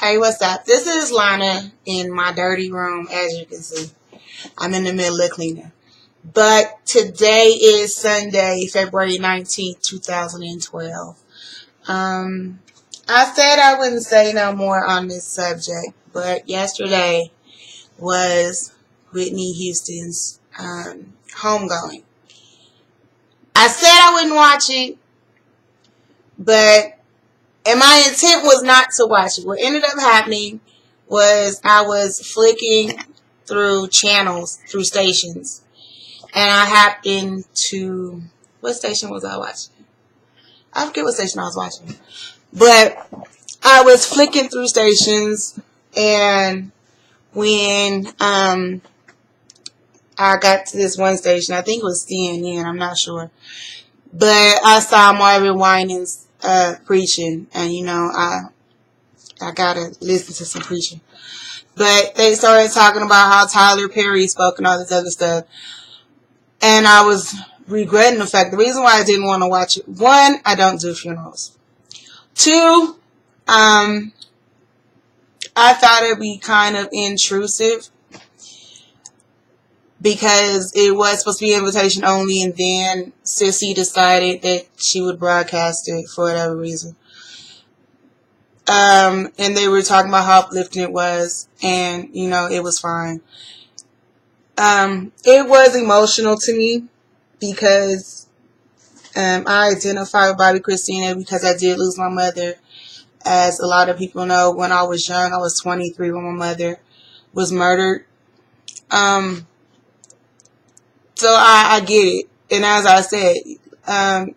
Hey, what's up? This is Lana in my dirty room, as you can see. I'm in the middle of cleaning. But today is Sunday, February 19th, 2012. I said I wouldn't say no more on this subject, but yesterday was Whitney Houston's Homegoing. I said I wouldn't watch it, and my intent was not to watch it. What ended up happening was I was flicking through channels, through stations, and I happened to... What station was I watching? I forget what station I was watching. But I was flicking through stations, and when I got to this one station, I think it was CNN, I'm not sure. But I saw Marvin Winans preaching, and I gotta listen to some preaching. But they started talking about how Tyler Perry spoke and all this other stuff, and I was regretting the fact. The reason why I didn't want to watch it: one, I don't do funerals. Two, I thought it'd be kind of intrusive because it was supposed to be invitation only, and then Sissy decided that she would broadcast it for whatever reason. And they were talking about how uplifting it was, and it was fine. It was emotional to me because I identify with Bobby Christina because I did lose my mother. As a lot of people know, when I was young, I was 23 when my mother was murdered. So I get it. And as I said,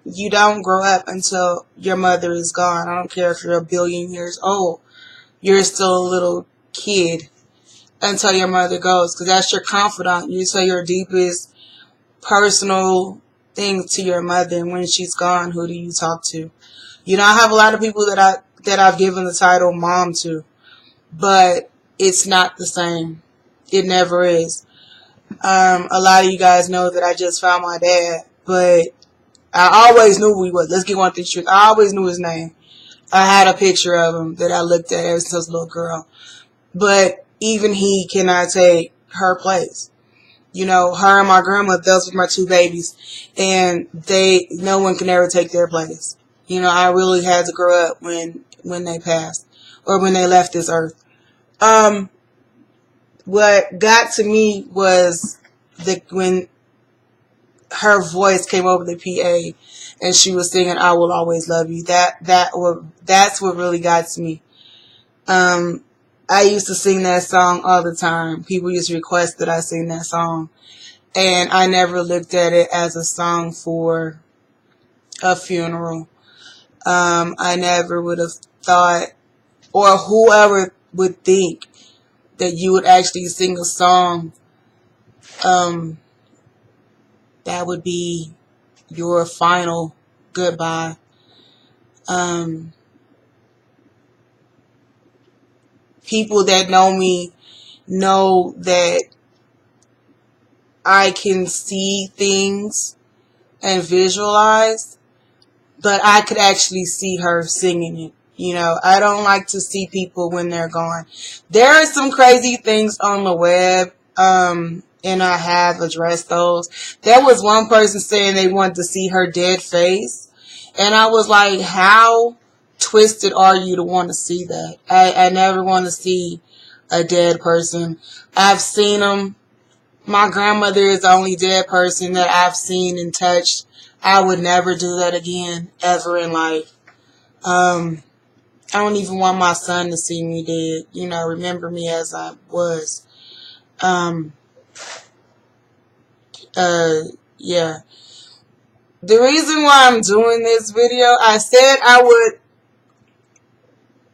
you don't grow up until your mother is gone. I don't care if you're a billion years old. You're still a little kid until your mother goes, because that's your confidant. You tell your deepest personal things to your mother, and when she's gone, who do you talk to? I have a lot of people that I've given the title mom to, but it's not the same. It never is. A lot of you guys know that I just found my dad, but I always knew who he was. Let's get one thing straight. I always knew his name. I had a picture of him that I looked at ever since I was a little girl. But even he cannot take her place. Her and my grandma, those were my two babies, and no one can ever take their place. I really had to grow up when they passed, or when they left this earth. What got to me was when her voice came over the PA and she was singing "I Will Always Love You." That's what really got to me. I used to sing that song all the time. People used to request that I sing that song, and I never looked at it as a song for a funeral. I never would have thought, or whoever would think, that you would actually sing a song that would be your final goodbye. People that know me know that I can see things and visualize, but I could actually see her singing it. I don't like to see people when they're gone. There are some crazy things on the web, and I have addressed those. There was one person saying they wanted to see her dead face, and I was like, how twisted are you to want to see that? I never want to see a dead person. I've seen them. My grandmother is the only dead person that I've seen and touched. I would never do that again, ever in life. I don't even want my son to see me dead. Remember me as I was. Yeah. The reason why I'm doing this video, I said I would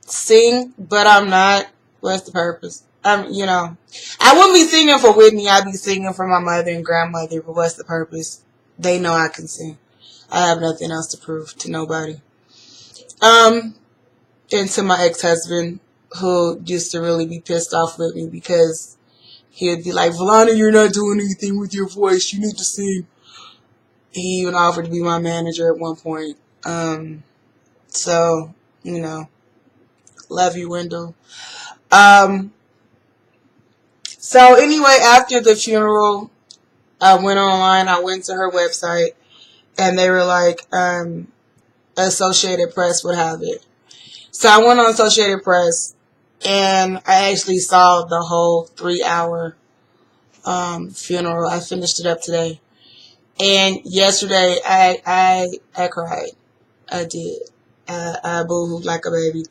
sing, but I'm not. What's the purpose? I wouldn't be singing for Whitney. I'd be singing for my mother and grandmother, but what's the purpose? They know I can sing. I have nothing else to prove to nobody. And to my ex-husband, who used to really be pissed off with me because he would be like, "Valana, you're not doing anything with your voice. You need to sing." He even offered to be my manager at one point. So, Love you, Wendell. So anyway, after the funeral, I went online. I went to her website, and they were like, Associated Press would have it. So I went on Associated Press, and I actually saw the whole 3-hour funeral. I finished it up today. And yesterday, I cried. I did. I boohooed like a baby.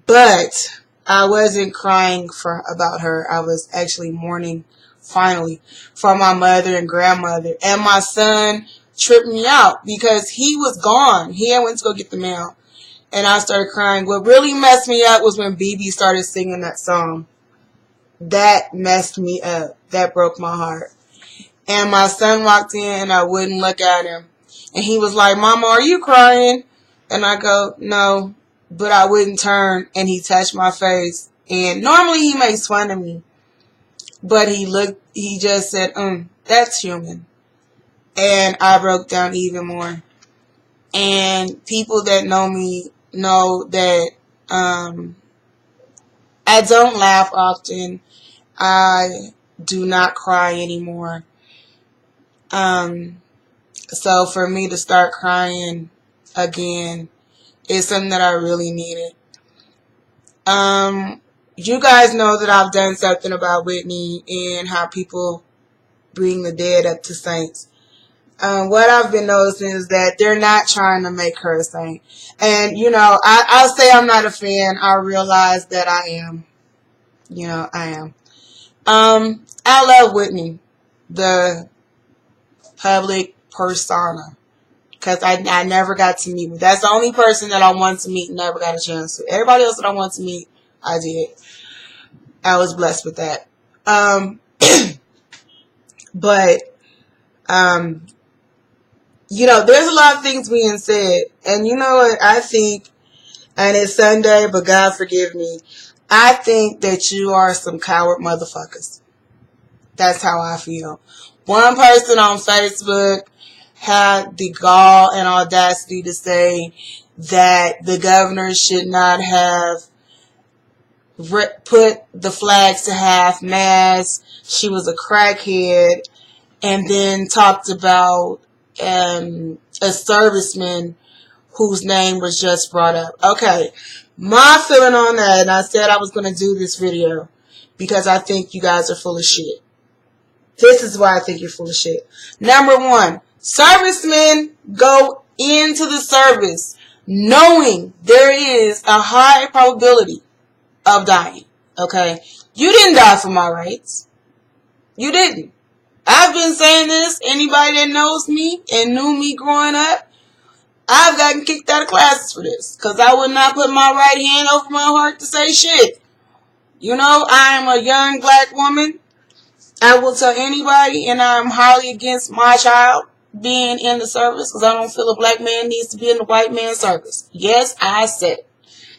But I wasn't crying about her. I was actually mourning, finally, for my mother and grandmother. And my son tripped me out because he was gone. He had went to go get the mail. And I started crying. What really messed me up was when BB started singing that song. That messed me up. That broke my heart. And my son walked in and I wouldn't look at him. And he was like, Mama, are you crying? And I go, no. But I wouldn't turn. And he touched my face. And normally he makes fun of me. But he just said, that's human. And I broke down even more. And people that know me know that I don't laugh often. I do not cry anymore. So for me to start crying again is something that I really needed. You guys know that I've done something about Whitney and how people bring the dead up to saints. What I've been noticing is that they're not trying to make her a saint. And, I'll say I'm not a fan. I realize that I am. I am. I love Whitney, the public persona, because I never got to meet her. That's the only person that I wanted to meet and never got a chance to. Everybody else that I wanted to meet, I did. I was blessed with that. But, there's a lot of things being said. And you know what? I think, and it's Sunday, but God forgive me, I think that you are some coward motherfuckers. That's how I feel. One person on Facebook had the gall and audacity to say that the governor should not have put the flags to half mast. She was a crackhead. And then talked about a serviceman whose name was just brought up. Okay, my feeling on that, and I said I was going to do this video because I think you guys are full of shit. This is why I think you're full of shit. Number one, servicemen go into the service knowing there is a high probability of dying. Okay? You didn't die for my rights. You didn't. I've been saying this. Anybody that knows me and knew me growing up, I've gotten kicked out of classes for this. Because I would not put my right hand over my heart to say shit. I am a young black woman. I will tell anybody, and I'm highly against my child being in the service because I don't feel a black man needs to be in the white man's service. Yes, I said it.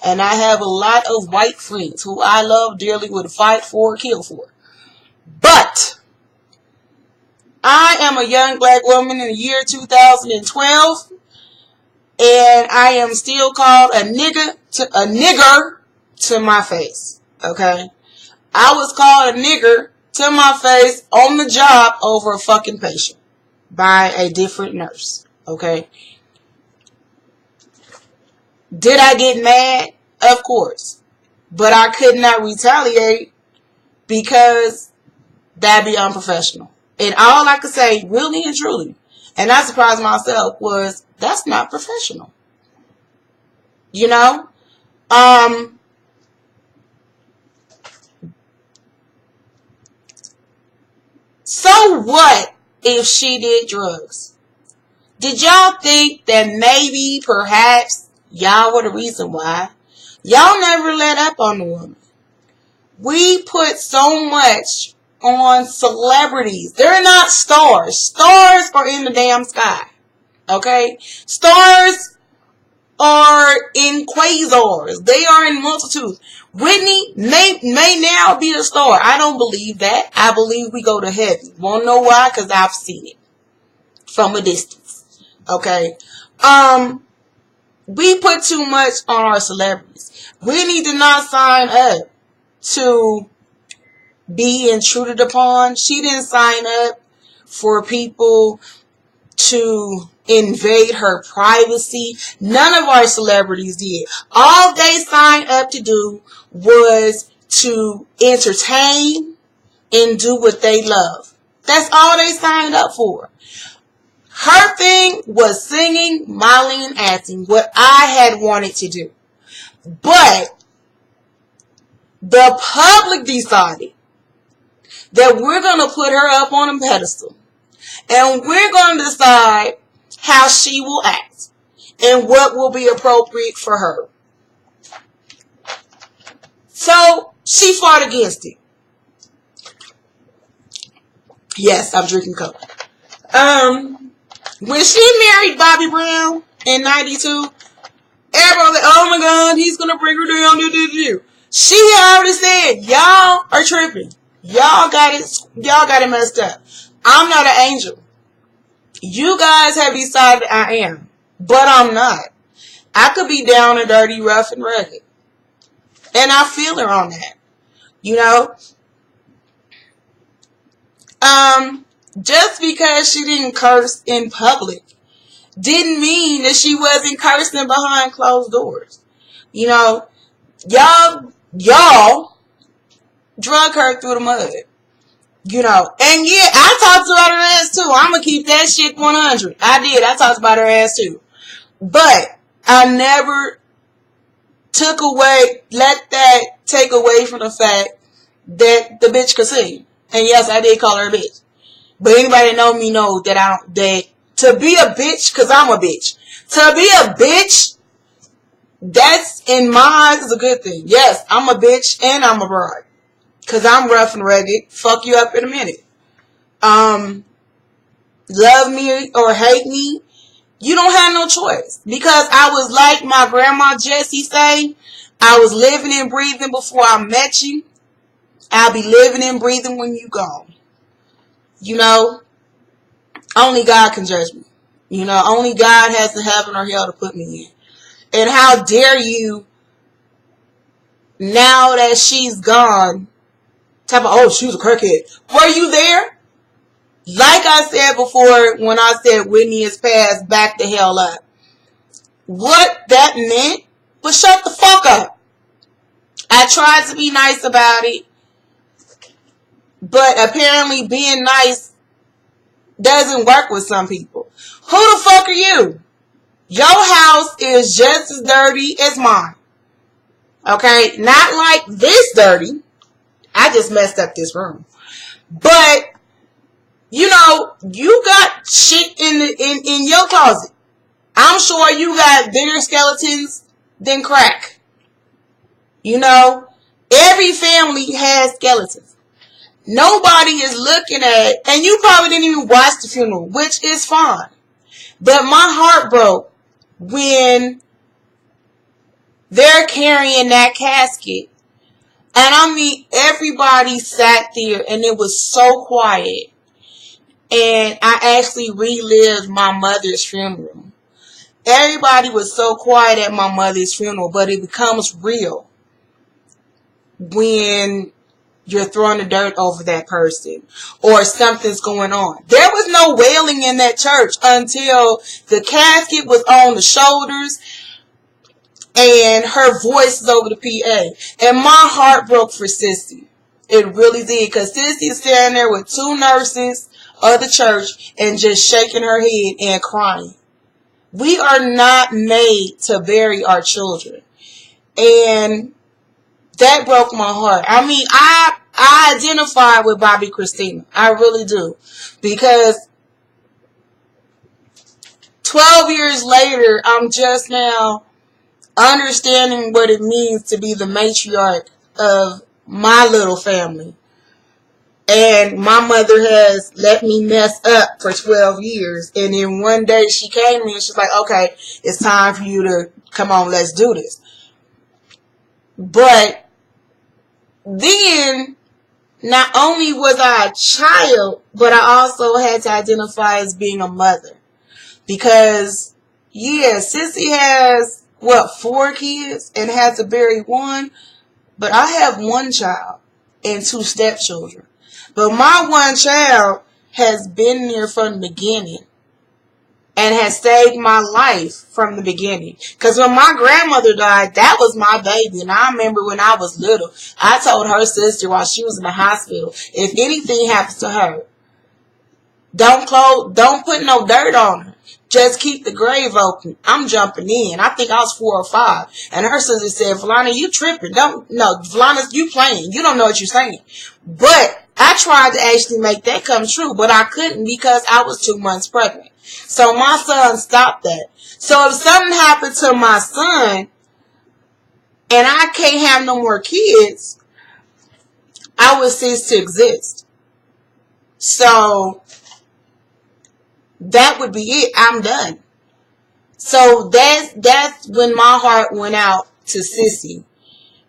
And I have a lot of white friends who I love dearly, would fight for or kill for. But I am a young black woman in the year 2012, and I am still called a nigger to my face. Okay? I was called a nigger to my face on the job over a fucking patient by a different nurse. Okay? Did I get mad? Of course. But I could not retaliate because that'd be unprofessional. And all I could say, really and truly, and I surprised myself, was that's not professional. So what if she did drugs? Did y'all think that maybe, perhaps, y'all were the reason why? Y'all never let up on the woman. We put so much on celebrities. They're not stars. Stars are in the damn sky. Okay? Stars are in quasars. They are in multitudes. Whitney may now be a star. I don't believe that. I believe we go to heaven. Won't know why? Because I've seen it from a distance. Okay? We put too much on our celebrities. Whitney did not sign up to be intruded upon. She didn't sign up for people to invade her privacy. None of our celebrities did. All they signed up to do was to entertain and do what they love. That's all they signed up for. Her thing was singing, modeling, and acting, what I had wanted to do. But the public decided that we're going to put her up on a pedestal. And we're going to decide how she will act and what will be appropriate for her. So she fought against it. Yes, I'm drinking Coke. When she married Bobby Brown in 92, everybody was like, oh my God, he's going to bring her down. She already said, y'all are tripping. Y'all got it messed up. I'm not an angel. You guys have decided I am, but I'm not. I could be down and dirty, rough and rugged. And I feel her on that. You know? Just because she didn't curse in public didn't mean that she wasn't cursing behind closed doors. You know, y'all drug her through the mud. You know, and yeah, I talked about her ass too. I'm going to keep that shit 100. I did. I talked about her ass too. But I never let that take away from the fact that the bitch could sing. And yes, I did call her a bitch. But anybody that know me know that to be a bitch, cause I'm a bitch. To be a bitch, that's in my eyes is a good thing. Yes, I'm a bitch and I'm a broad. Cause I'm rough and rugged. Fuck you up in a minute. Love me or hate me, you don't have no choice. Because I was like my grandma Jessie say, I was living and breathing before I met you. I'll be living and breathing when you gone. You know, only God can judge me. You know, only God has the heaven or hell to put me in. And how dare you, now that she's gone, talk about, oh, she was a crackhead. Were you there? Like I said before, when I said Whitney is passed, back the hell up. What that meant was shut the fuck up. I tried to be nice about it. But apparently being nice doesn't work with some people. Who the fuck are you? Your house is just as dirty as mine. Okay? Not like this dirty. I just messed up this room. But, you know, you got shit in your closet. I'm sure you got bigger skeletons than crack. You know, every family has skeletons. Nobody is looking at, and you probably didn't even watch the funeral, which is fine. But my heart broke when they're carrying that casket. And I mean, everybody sat there and it was so quiet. And I actually relived my mother's funeral. Everybody was so quiet at my mother's funeral, but it becomes real when you're throwing the dirt over that person or something's going on. There was no wailing in that church until the casket was on the shoulders and her voice is over the PA. And my heart broke for Sissy. It really did. Because Sissy is standing there with two nurses of the church and just shaking her head and crying. We are not made to bury our children. And that broke my heart. I mean, I identify with Bobby Christina. I really do. Because 12 years later, I'm just now understanding what it means to be the matriarch of my little family. And my mother has let me mess up for 12 years. And then one day she came in and she's like, okay, it's time for you to come on, let's do this. But then, not only was I a child, but I also had to identify as being a mother. Because, yeah, Sissy has 4 kids and had to bury one. But I have one child and 2 stepchildren. But my one child has been there from the beginning and has saved my life from the beginning. Because when my grandmother died, that was my baby. And I remember when I was little, I told her sister while she was in the hospital, if anything happens to her, don't put no dirt on her. Just keep the grave open. I'm jumping in. I think I was 4 or 5. And her sister said, Valana, you tripping. Valana, you playing. You don't know what you're saying. But I tried to actually make that come true, but I couldn't because I was 2 months pregnant. So my son stopped that. So if something happened to my son and I can't have no more kids, I would cease to exist. So that would be it. I'm done. So that's when my heart went out to Sissy,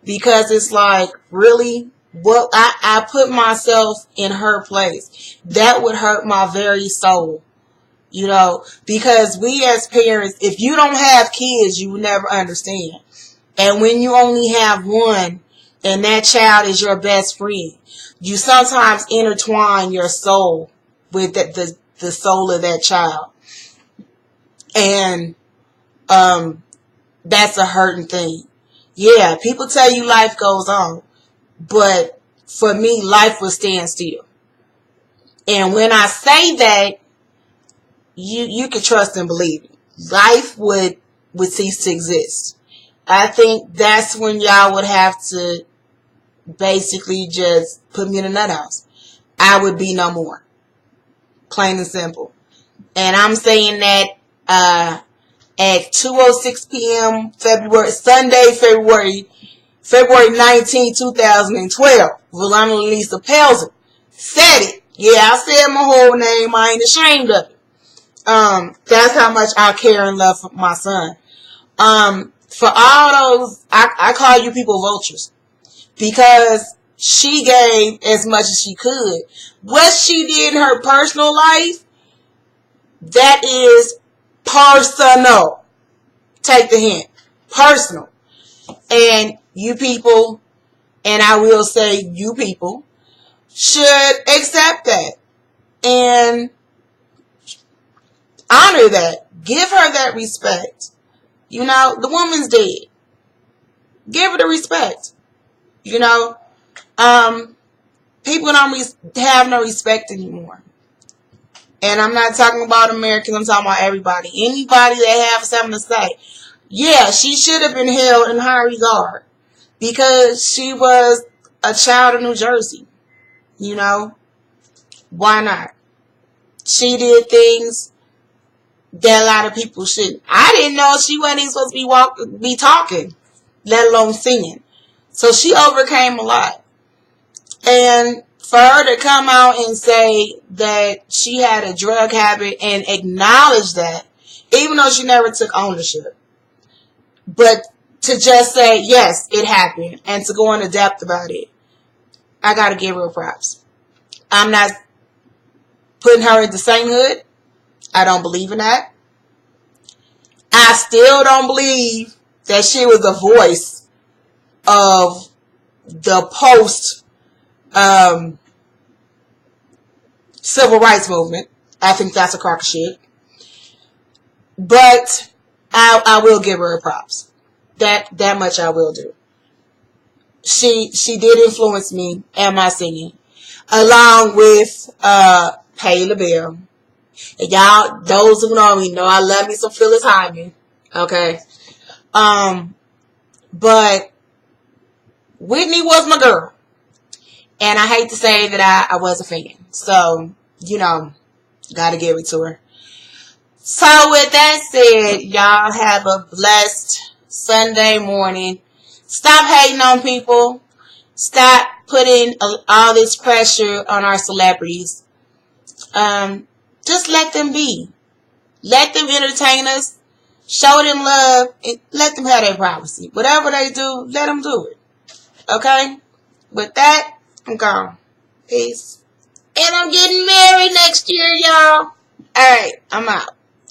because it's like, really, what I put myself in her place. That would hurt my very soul, because we as parents, if you don't have kids, you will never understand. And when you only have one and that child is your best friend, you sometimes intertwine your soul with the soul of that child. And that's a hurting thing. Yeah, people tell you life goes on, but for me, life will stand still. And when I say that, you can trust and believe it. Life would cease to exist. I think that's when y'all would have to basically just put me in a nut house. I would be no more. Plain and simple. And I'm saying that at 2:06 p.m. Sunday, February 19, 2012. Valana Lisa Pelzer said it. Yeah, I said my whole name. I ain't ashamed of it. That's how much I care and love for my son. For all those, I call you people vultures, because she gave as much as she could. What she did in her personal life, that is personal. Take the hint. Personal. And you people, and I will say you people, should accept that and honor that. Give her that respect. The woman's dead. Give her the respect. People don't have no respect anymore. And I'm not talking about Americans. I'm talking about everybody. Anybody that have something to say. Yeah, she should have been held in high regard because she was a child of New Jersey. Why not? She did things that a lot of people shouldn't. I didn't know she wasn't even supposed to be talking, let alone singing. So she overcame a lot. And for her to come out and say that she had a drug habit and acknowledge that, even though she never took ownership, but to just say, yes, it happened, and to go into depth about it, I got to give her props. I'm not putting her into sainthood. I don't believe in that. I still don't believe that she was the voice of the post civil rights movement. I think that's a crock of shit. But I will give her props. That much I will do. She did influence me and my singing, along with Pay the Bill. And y'all, those who know me know I love me some Phyllis Hyman. Okay. But Whitney was my girl. And I hate to say that I was a fan. So, gotta give it to her. So with that said, y'all have a blessed Sunday morning. Stop hating on people. Stop putting all this pressure on our celebrities. Just let them be. Let them entertain us. Show them love. And let them have their privacy. Whatever they do, let them do it. Okay? With that, I'm gone. Peace. And I'm getting married next year, y'all. Alright, I'm out.